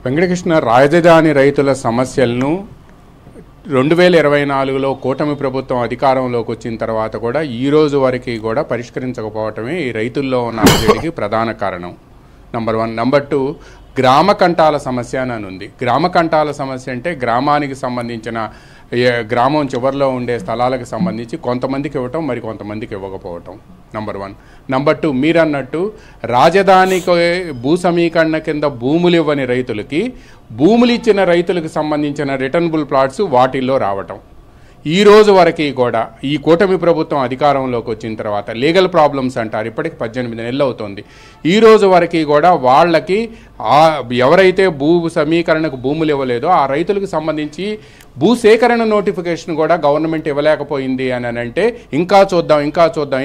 వెంకటకృష్ణ రాజధాని రైతుల సమస్యలను 2024లో కూటమి ప్రభుత్వం అధికారంలోకి వచ్చిన తర్వాత కూడా ఈ రోజు వరకు కూడా పరిష్కరించకపోవటమే ఈ రైతుల్లో ఉన్న అలజడికి ప్రధాన కారణం. నంబర్ 1. నంబర్ 2, గ్రామ కంటాల సమస్య అని ఉంది. గ్రామ కంటాల సమస్య అంటే గ్రామానికి సంబంధించిన గ్రామం చివరిలో ఉండే స్థలాలకు సంబంధించి కొంతమందికి ఇవ్వటం, మరి కొంతమందికి ఇవ్వకపోవటం. నంబర్ 1. నంబర్ 2, మీరన్నట్టు రాజధానికి భూ సమీకరణ కింద భూములు ఇవ్వని రైతులకి భూములు ఇచ్చిన రైతులకు సంబంధించిన రిటర్నబుల్ ప్లాట్స్ వాటిల్లో రావటం. ఈ రోజు వరకు కూడా ఈ కూటమి ప్రభుత్వం అధికారంలోకి వచ్చిన తర్వాత లీగల్ ప్రాబ్లమ్స్ అంటారు, ఇప్పటికి 18 నెలలు అవుతుంది. ఈ రోజు వరకు కూడా వాళ్ళకి ఎవరైతే భూ సమీకరణకు భూములు ఇవ్వలేదో ఆ రైతులకు సంబంధించి భూసేకరణ నోటిఫికేషన్ కూడా గవర్నమెంట్ ఇవ్వలేకపోయింది అని అంటే ఇంకా చూద్దాం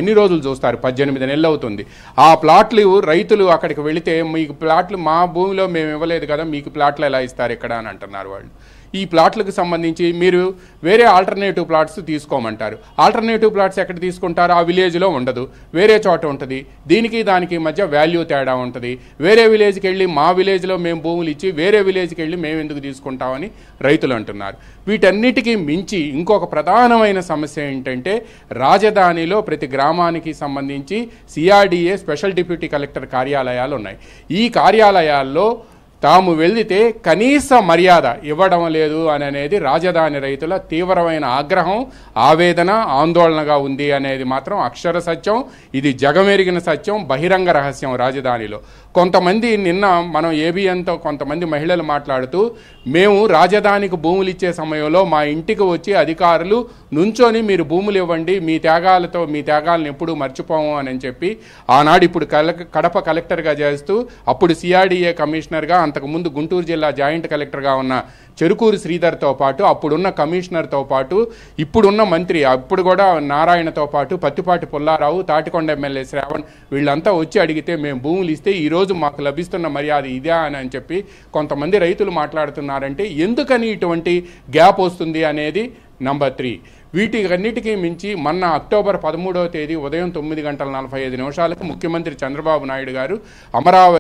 ఎన్ని రోజులు చూస్తారు? 18 నెలలు అవుతుంది. ఆ ప్లాట్లు రైతులు అక్కడికి వెళితే మీకు ప్లాట్లు మా భూమిలో మేము ఇవ్వలేదు కదా, మీకు ప్లాట్లు ఎలా ఇస్తారు ఇక్కడ అని అంటున్నారు వాళ్ళు. ఈ ప్లాట్లకు సంబంధించి మీరు వేరే ఆల్టర్నేటివ్ ప్లాట్స్ తీసుకోమంటారు. ఆల్టర్నేటివ్ ప్లాట్స్ ఎక్కడ తీసుకుంటారు? ఆ విలేజ్లో ఉండదు, వేరే చోట ఉంటుంది. దీనికి దానికి మధ్య వాల్యూ తేడా ఉంటుంది. వేరే విలేజ్కి వెళ్ళి మా విలేజ్లో మేము భూములు ఇచ్చి వేరే విలేజ్కి వెళ్ళి మేము ఎందుకు తీసుకుంటామని రైతులు అంటున్నారు. వీటన్నిటికీ మించి ఇంకొక ప్రధానమైన సమస్య ఏంటంటే రాజధానిలో ప్రతి గ్రామానికి సంబంధించి సిఆర్డీఏ స్పెషల్ డిప్యూటీ కలెక్టర్ కార్యాలయాలు ఉన్నాయి. ఈ కార్యాలయాల్లో తాము వెళితే కనీస మర్యాద ఇవ్వడం లేదు అనేది రాజధాని రైతుల తీవ్రమైన ఆగ్రహం, ఆవేదన, ఆందోళనగా ఉంది అనేది మాత్రం అక్షర సత్యం. ఇది జగమెరిగిన సత్యం, బహిరంగ రహస్యం. రాజధానిలో కొంతమంది నిన్న మనం ఏబిఎన్తో కొంతమంది మహిళలు మాట్లాడుతూ మేము రాజధానికి భూములు ఇచ్చే సమయంలో మా ఇంటికి వచ్చి అధికారులు నుంచొని మీరు భూములు ఇవ్వండి, మీ త్యాగాలను ఎప్పుడూ మర్చిపోము అని చెప్పి ఆనాడు ఇప్పుడు కడప కలెక్టర్గా చేస్తూ అప్పుడు సిఆర్డీఏ కమిషనర్గా అంతకుముందు గుంటూరు జిల్లా జాయింట్ కలెక్టర్గా ఉన్న చెరుకూరు శ్రీధర్తో పాటు అప్పుడున్న కమిషనర్తో పాటు ఇప్పుడున్న మంత్రి అప్పుడు కూడా నారాయణతో పాటు పత్తిపాటి పుల్లారావు, తాటికొండ ఎమ్మెల్యే శ్రావణ్ వీళ్ళంతా వచ్చి అడిగితే మేము భూములు ఇస్తే ఈరోజు మాకు లభిస్తున్న మర్యాద ఇదే అని చెప్పి కొంతమంది రైతులు మాట్లాడుతున్నారంటే ఎందుకని ఇటువంటి గ్యాప్ వస్తుంది అనేది నంబర్ 3. వీటికన్నిటికీ మించి మొన్న అక్టోబర్ 13వ తేదీ ఉదయం 9:45 ముఖ్యమంత్రి చంద్రబాబు నాయుడు గారు అమరావతి